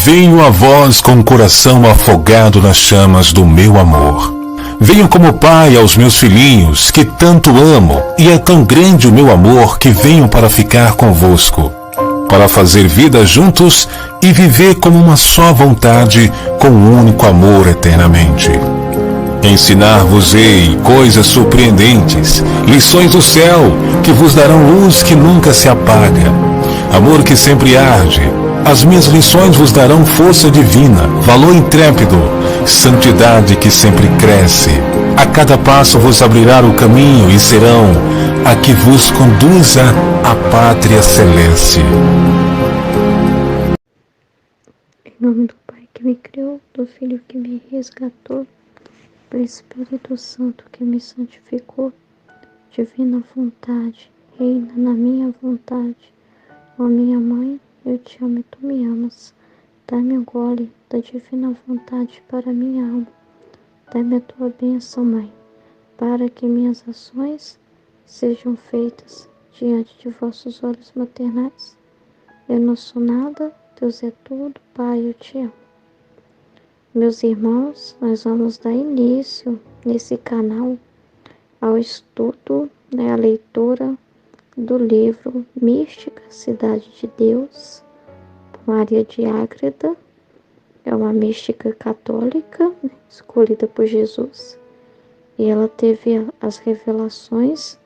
Venho a vós com o coração afogado nas chamas do meu amor. Venho como pai aos meus filhinhos, que tanto amo, e é tão grande o meu amor que venho para ficar convosco, para fazer vida juntos e viver como uma só vontade, com um único amor eternamente. Ensinar-vos-ei coisas surpreendentes, lições do céu, que vos darão luz que nunca se apaga, amor que sempre arde. As minhas lições vos darão força divina, valor intrépido, santidade que sempre cresce. A cada passo vos abrirá o caminho e serão a que vos conduza à pátria celeste. Em nome do Pai que me criou, do Filho que me resgatou, do Espírito Santo que me santificou, divina vontade, reina na minha vontade. Ó minha mãe, eu te amo e tu me amas. Dá-me o gole da divina vontade para minha alma. Dá-me a tua bênção, Mãe, para que minhas ações sejam feitas diante de vossos olhos maternais. Eu não sou nada, Deus é tudo, Pai, eu te amo. Meus irmãos, nós vamos dar início nesse canal ao estudo, a leitura do livro Mística Cidade de Deus, por Maria de Ágreda. É uma mística católica, escolhida por Jesus, e ela teve as revelações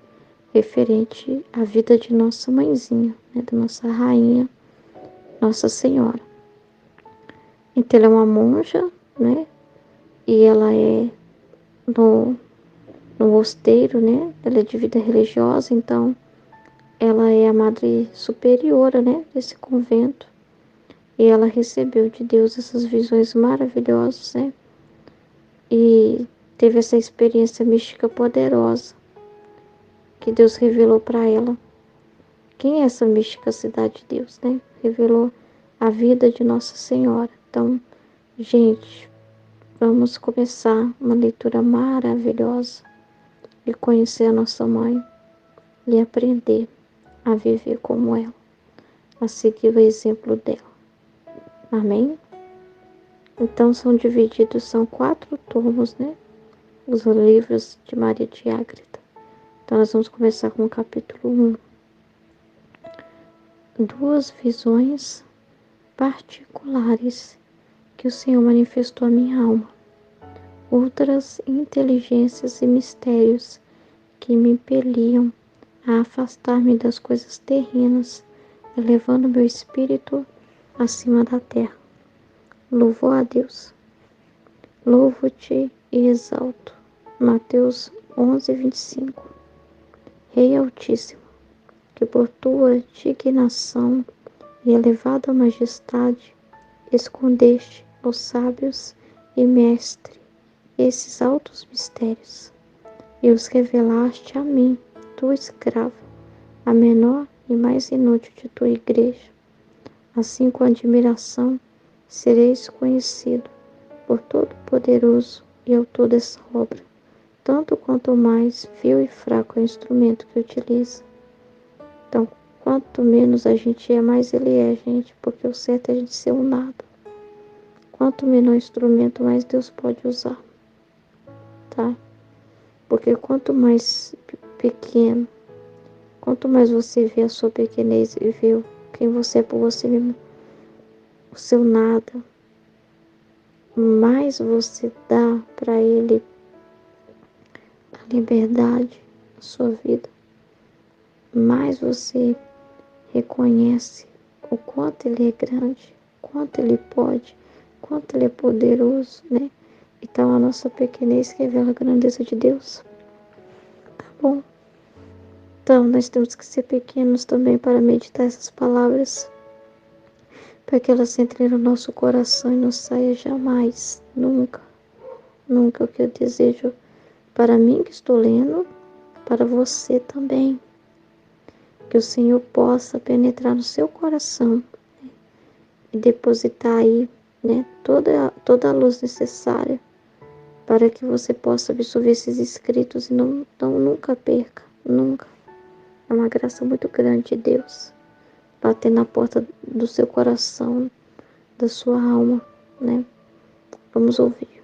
referente à vida de nossa mãezinha, da nossa rainha, Nossa Senhora. Então ela é uma monja, e ela é no mosteiro, ela é de vida religiosa, então ela é a madre superiora, desse convento. E ela recebeu de Deus essas visões maravilhosas, E teve essa experiência mística poderosa que Deus revelou para ela. Quem é essa mística cidade de Deus, Revelou a vida de Nossa Senhora. Então, gente, vamos começar uma leitura maravilhosa de conhecer a nossa mãe e aprender a viver como ela, a seguir o exemplo dela. Amém? Então são 4 tomos, os livros de Maria de Ágreda. Então nós vamos começar com o capítulo 1. 2 visões particulares que o Senhor manifestou à minha alma. Outras inteligências e mistérios que me impeliam a afastar-me das coisas terrenas, elevando meu espírito acima da terra. Louvor a Deus. Louvo-te e exalto. Mateus 11:25. Rei Altíssimo, que por tua dignação e elevada majestade escondeste aos sábios e mestres esses altos mistérios, e os revelaste a mim, tua escrava, a menor e mais inútil de tua igreja. Assim, com admiração, sereis conhecido por Todo-Poderoso e autor dessa obra, tanto quanto mais vil e fraco é o instrumento que utiliza. Então, quanto menos a gente é, mais ele é, gente, porque o certo é a gente ser um nada. Quanto menor o instrumento, mais Deus pode usar, tá? Porque quanto mais pequeno, quanto mais você vê a sua pequenez e vê quem você é por você mesmo, o seu nada, mais você dá para ele a liberdade na sua vida, mais você reconhece o quanto ele é grande, quanto ele pode, quanto ele é poderoso, Então a nossa pequenez revela a grandeza de Deus. Tá bom? Então nós temos que ser pequenos também para meditar essas palavras, para que elas entrem no nosso coração e não saia jamais, nunca, nunca. O que eu desejo para mim que estou lendo, para você também, que o Senhor possa penetrar no seu coração, e depositar aí, toda a luz necessária para que você possa absorver esses escritos e nunca perca, nunca. É uma graça muito grande de Deus bater na porta do seu coração, da sua alma, né? Vamos ouvir.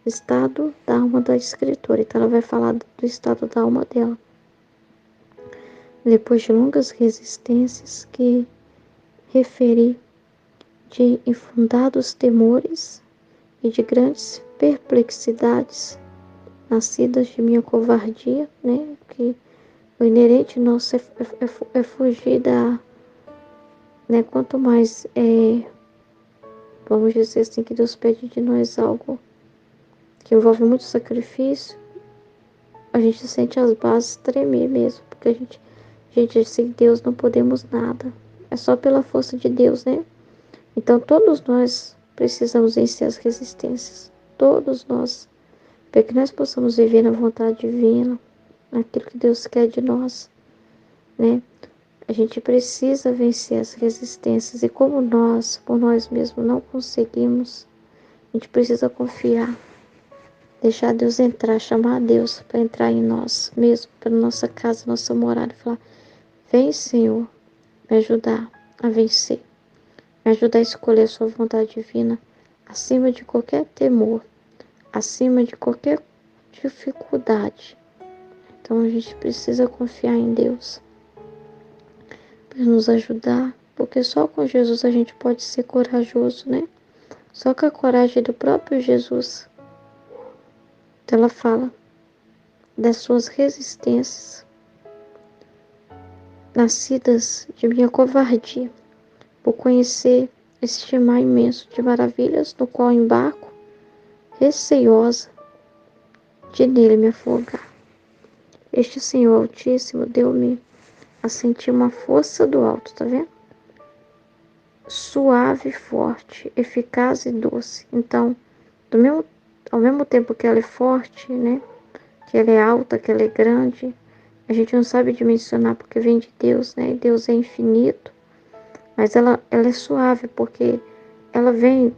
Estado da alma da escritora. Então ela vai falar do estado da alma dela. Depois de longas resistências que referi, de infundados temores e de grandes perplexidades, nascidas de minha covardia, né? Que o inerente nosso é fugir da, né? Quanto mais, vamos dizer assim, que Deus pede de nós algo que envolve muito sacrifício, a gente sente as bases tremer mesmo, porque a gente, sem Deus não podemos nada. É só pela força de Deus, né? Então todos nós precisamos vencer as resistências. Todos nós. Para que nós possamos viver na vontade divina, naquilo que Deus quer de nós, né? A gente precisa vencer as resistências. E como nós, por nós mesmos, não conseguimos, a gente precisa confiar. Deixar Deus entrar, chamar a Deus para entrar em nós mesmo, para nossa casa, nossa morada, e falar: vem, Senhor, me ajudar a vencer, me ajudar a escolher a sua vontade divina acima de qualquer temor, acima de qualquer dificuldade. Então a gente precisa confiar em Deus para nos ajudar, porque só com Jesus a gente pode ser corajoso, né? Só com a coragem do próprio Jesus. Então ela fala das suas resistências, nascidas de minha covardia, por conhecer este mar imenso de maravilhas no qual embarco, receiosa de nele me afogar. Este Senhor Altíssimo deu-me a sentir uma força do alto, tá vendo? Suave, forte, eficaz e doce. Então, ao mesmo tempo que ela é forte, né? Que ela é alta, que ela é grande, a gente não sabe dimensionar porque vem de Deus, né? Deus é infinito. Mas ela é suave porque ela vem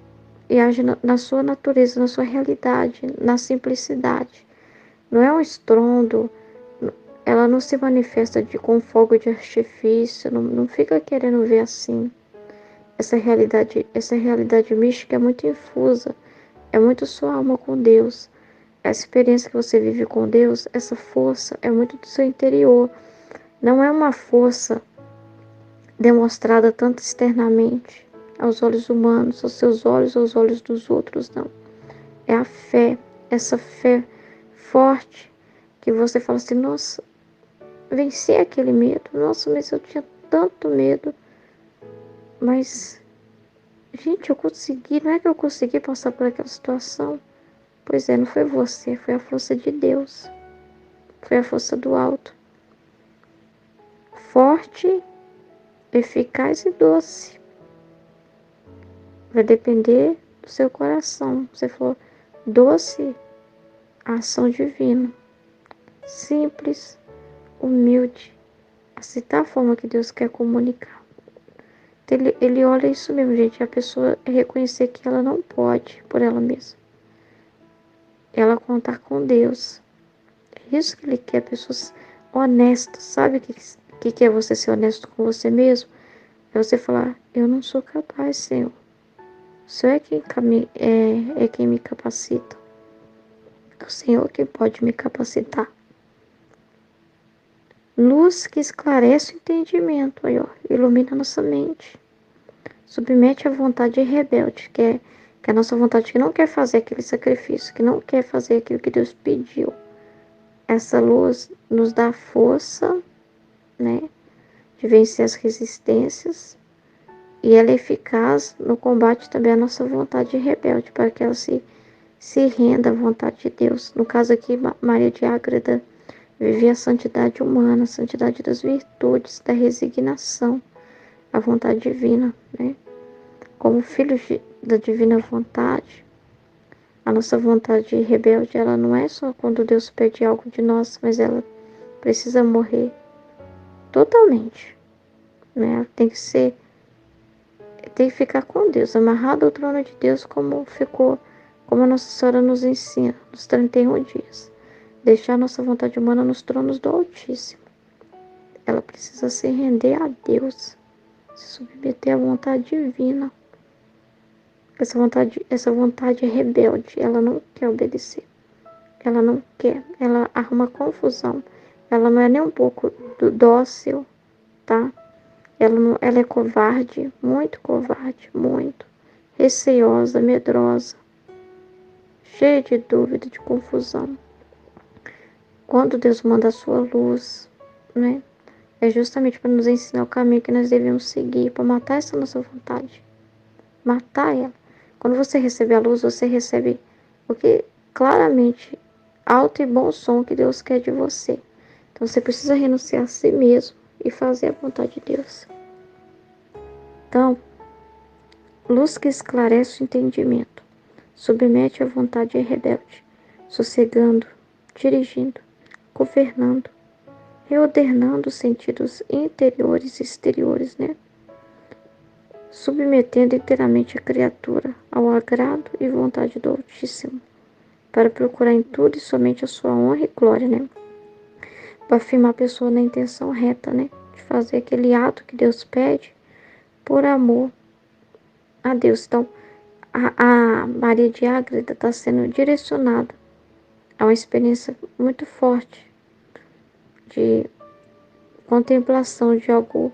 e age na sua natureza, na sua realidade, na simplicidade. Não é um estrondo, ela não se manifesta com fogo de artifício, não fica querendo ver assim. Essa realidade mística é muito infusa, é muito sua alma com Deus. Essa experiência que você vive com Deus, essa força é muito do seu interior. Não é uma força demonstrada tanto externamente, aos olhos humanos, aos seus olhos, aos olhos dos outros, não. É a fé, essa fé forte, que você fala assim: nossa, venci aquele medo, nossa, mas eu tinha tanto medo, mas, gente, eu consegui, não é que eu consegui passar por aquela situação? Pois é, não foi você, foi a força de Deus, foi a força do alto, forte, eficaz e doce. Vai depender do seu coração. Você falou doce, a ação divina, simples, humilde, aceitar a forma que Deus quer comunicar. Então, ele olha isso mesmo, gente. A pessoa reconhecer que ela não pode por ela mesma. Ela contar com Deus. É isso que ele quer, pessoas honestas. Sabe o que é você ser honesto com você mesmo? É você falar: eu não sou capaz, Senhor. O Senhor é quem me capacita. É o Senhor que pode me capacitar. Luz que esclarece o entendimento, aí, ó, ilumina nossa mente. Submete a vontade rebelde, que é a nossa vontade que não quer fazer aquele sacrifício, que não quer fazer aquilo que Deus pediu. Essa luz nos dá força, né, de vencer as resistências, e ela é eficaz no combate também à nossa vontade rebelde, para que ela se renda à vontade de Deus. No caso aqui, Maria de Ágreda vivia a santidade humana, a santidade das virtudes, da resignação à vontade divina, né? Como filhos da divina vontade, a nossa vontade rebelde, ela não é só quando Deus pede algo de nós, mas ela precisa morrer totalmente, né? Ela tem que ficar com Deus, amarrada ao trono de Deus, como a Nossa Senhora nos ensina, nos 31 dias. Deixar nossa vontade humana nos tronos do Altíssimo. Ela precisa se render a Deus, se submeter à vontade divina. Essa vontade é rebelde, ela não quer obedecer. Ela não quer, ela arruma confusão. Ela não é nem um pouco dócil, tá? Ela é covarde, muito. Receosa, medrosa, cheia de dúvida, de confusão. Quando Deus manda a sua luz, né? É justamente para nos ensinar o caminho que nós devemos seguir, para matar essa nossa vontade. Matar ela. Quando você recebe a luz, você recebe o que claramente, alto e bom som que Deus quer de você. Então você precisa renunciar a si mesmo e fazer a vontade de Deus. Então, luz que esclarece o entendimento, submete a vontade rebelde, sossegando, dirigindo, governando, reordenando os sentidos interiores e exteriores, né? Submetendo inteiramente a criatura ao agrado e vontade do Altíssimo, para procurar em tudo e somente a sua honra e glória, né? Para afirmar a pessoa na intenção reta, né? De fazer aquele ato que Deus pede por amor a Deus. Então, a Maria de Ágreda está sendo direcionada a uma experiência muito forte de contemplação de algo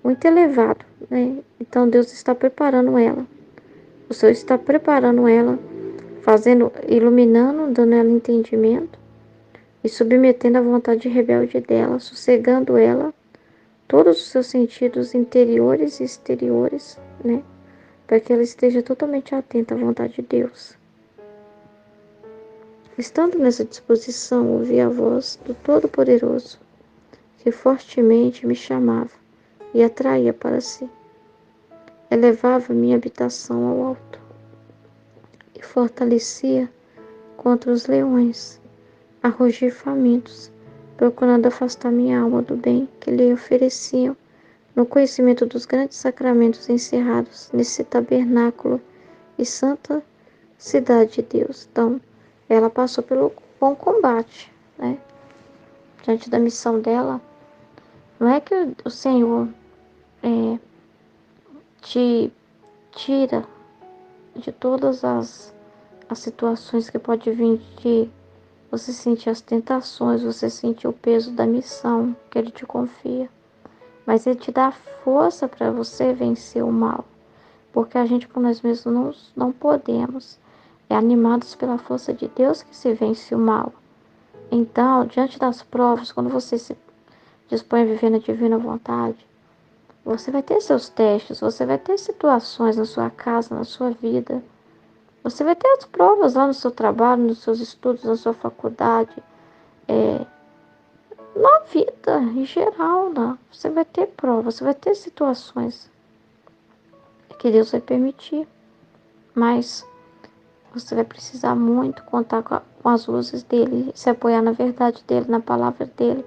muito elevado, né? Então, Deus está preparando ela. O Senhor está preparando ela, iluminando, dando ela entendimento e submetendo a vontade rebelde dela, sossegando ela, todos os seus sentidos interiores e exteriores, né? Para que ela esteja totalmente atenta à vontade de Deus. Estando nessa disposição, ouvi a voz do Todo-Poderoso, que fortemente me chamava e atraía para si. Elevava minha habitação ao alto e fortalecia contra os leões, a rugir famintos, procurando afastar minha alma do bem que lhe ofereciam no conhecimento dos grandes sacramentos encerrados nesse tabernáculo e santa cidade de Deus. Então, ela passou pelo bom combate, né? Diante da missão dela, não é que o Senhor te tira de todas as situações que pode vir de você sentir as tentações, você sentir o peso da missão que Ele te confia. Mas Ele te dá força para você vencer o mal. Porque a gente por nós mesmos não podemos. É animados pela força de Deus que se vence o mal. Então, diante das provas, quando você se dispõe a viver na divina vontade, você vai ter seus testes, você vai ter situações na sua casa, na sua vida. Você vai ter as provas lá no seu trabalho, nos seus estudos, na sua faculdade, na vida em geral, né? Você vai ter provas, você vai ter situações que Deus vai permitir, mas você vai precisar muito contar com as luzes dele, se apoiar na verdade dele, na palavra dele,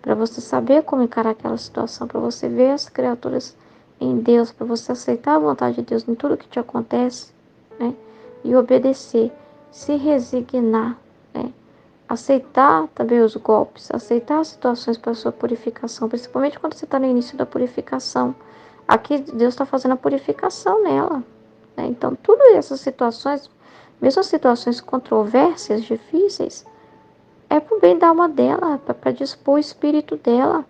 para você saber como encarar aquela situação, para você ver as criaturas em Deus, para você aceitar a vontade de Deus em tudo que te acontece, né? E obedecer, se resignar, né? Aceitar também os golpes, aceitar as situações para a sua purificação, principalmente quando você está no início da purificação. Aqui Deus está fazendo a purificação nela, né? Então, todas essas situações, mesmo as situações controversas, difíceis, é para o bem da alma dela, para dispor o espírito dela,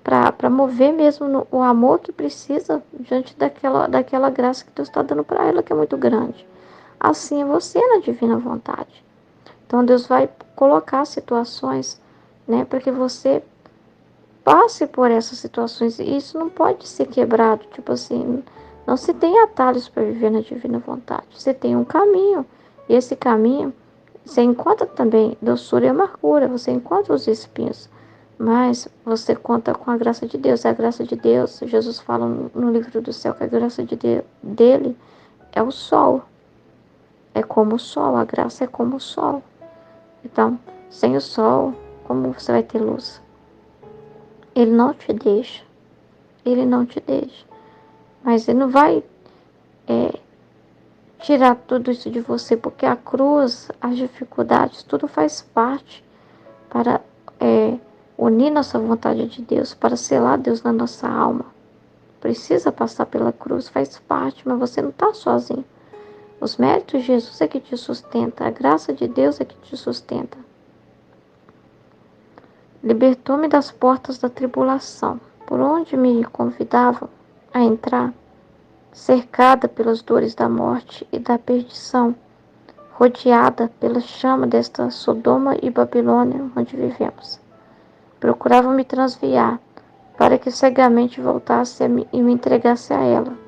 para mover mesmo o amor que precisa diante daquela graça que Deus está dando para ela, que é muito grande. Assim é você na divina vontade. Então Deus vai colocar situações, né, para que você passe por essas situações. E isso não pode ser quebrado, tipo assim, não se tem atalhos para viver na divina vontade. Você tem um caminho, e esse caminho você encontra também doçura e amargura, você encontra os espinhos, mas você conta com a graça de Deus. É a graça de Deus, Jesus fala no livro do céu que a graça dele é o sol. É como o sol, a graça é como o sol. Então, sem o sol, como você vai ter luz? Ele não te deixa. Ele não te deixa. Mas ele não vai tirar tudo isso de você, porque a cruz, as dificuldades, tudo faz parte para unir nossa vontade de Deus, para selar Deus na nossa alma. Precisa passar pela cruz, faz parte, mas você não está sozinho. Os méritos de Jesus é que te sustenta. A graça de Deus é que te sustenta. Libertou-me das portas da tribulação, por onde me convidavam a entrar, cercada pelas dores da morte e da perdição, rodeada pela chama desta Sodoma e Babilônia onde vivemos. Procuravam me transviar, para que cegamente voltasse e me entregasse a ela,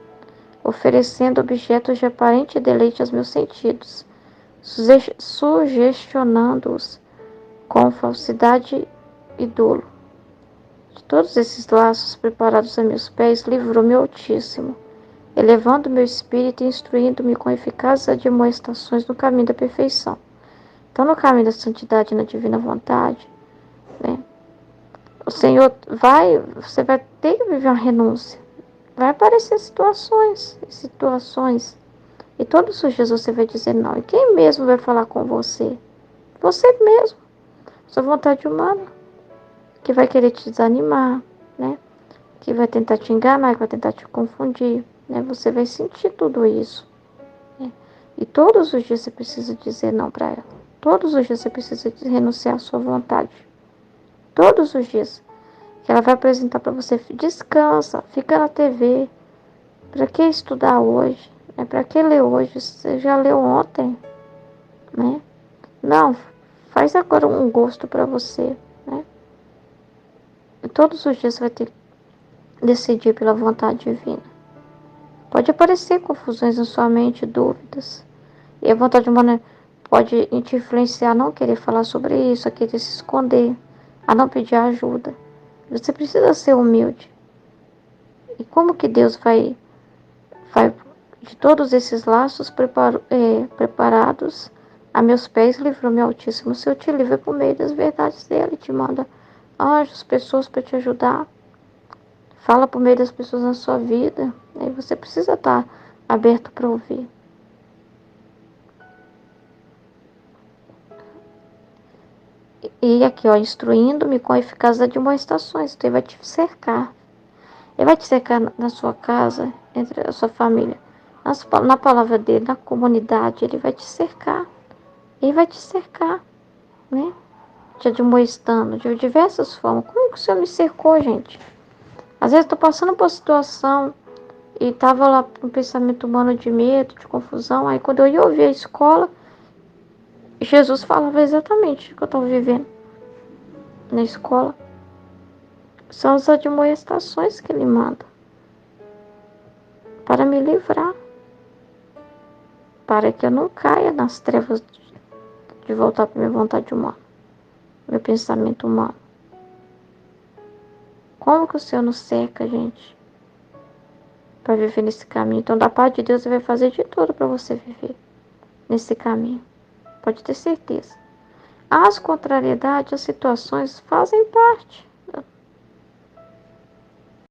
oferecendo objetos de aparente deleite aos meus sentidos, sugestionando-os com falsidade e dolo. De todos esses laços preparados a meus pés, livrou-me o Altíssimo, elevando meu espírito e instruindo-me com eficazes admoestações no caminho da perfeição. Então, no caminho da santidade e na divina vontade, né? O Senhor você vai ter que viver uma renúncia. Vai aparecer situações. E todos os dias você vai dizer não. E quem mesmo vai falar com você? Você mesmo. Sua vontade humana. Que vai querer te desanimar, né? Que vai tentar te enganar, que vai tentar te confundir, né? Você vai sentir tudo isso, né? E todos os dias você precisa dizer não para ela. Todos os dias você precisa renunciar à sua vontade. Todos os dias. Que ela vai apresentar para você. Descansa, fica na TV. Para que estudar hoje? Para que ler hoje? Você já leu ontem, né? Não, faz agora um gosto para você, né? E todos os dias você vai ter que decidir pela vontade divina. Pode aparecer confusões na sua mente, dúvidas. E a vontade humana pode te influenciar a não querer falar sobre isso, a querer se esconder, a não pedir ajuda. Você precisa ser humilde. E como que Deus vai de todos esses laços preparados a meus pés, livrou-me Altíssimo. Se eu te livro por meio das verdades dele, te manda anjos, pessoas para te ajudar. Fala por meio das pessoas na sua vida. E você precisa estar aberto para ouvir. E aqui, ó, instruindo-me com a eficácia de admoestações. Então, ele vai te cercar. Ele vai te cercar na sua casa, entre a sua família. Na palavra dele, na comunidade, ele vai te cercar. Ele vai te cercar, né? Te admoestando de diversas formas. Como que o Senhor me cercou, gente? Às vezes estou passando por uma situação e estava lá um pensamento humano de medo, de confusão. Aí quando eu ia ouvir a escola, Jesus falava exatamente o que eu estava vivendo na escola. São as admoestações que ele manda para me livrar, para que eu não caia nas trevas de voltar para minha vontade humana, meu pensamento humano. Como que o Senhor nos cerca, gente, para viver nesse caminho? Então, da parte de Deus, Ele vai fazer de tudo para você viver nesse caminho. Pode ter certeza. As contrariedades, as situações fazem parte.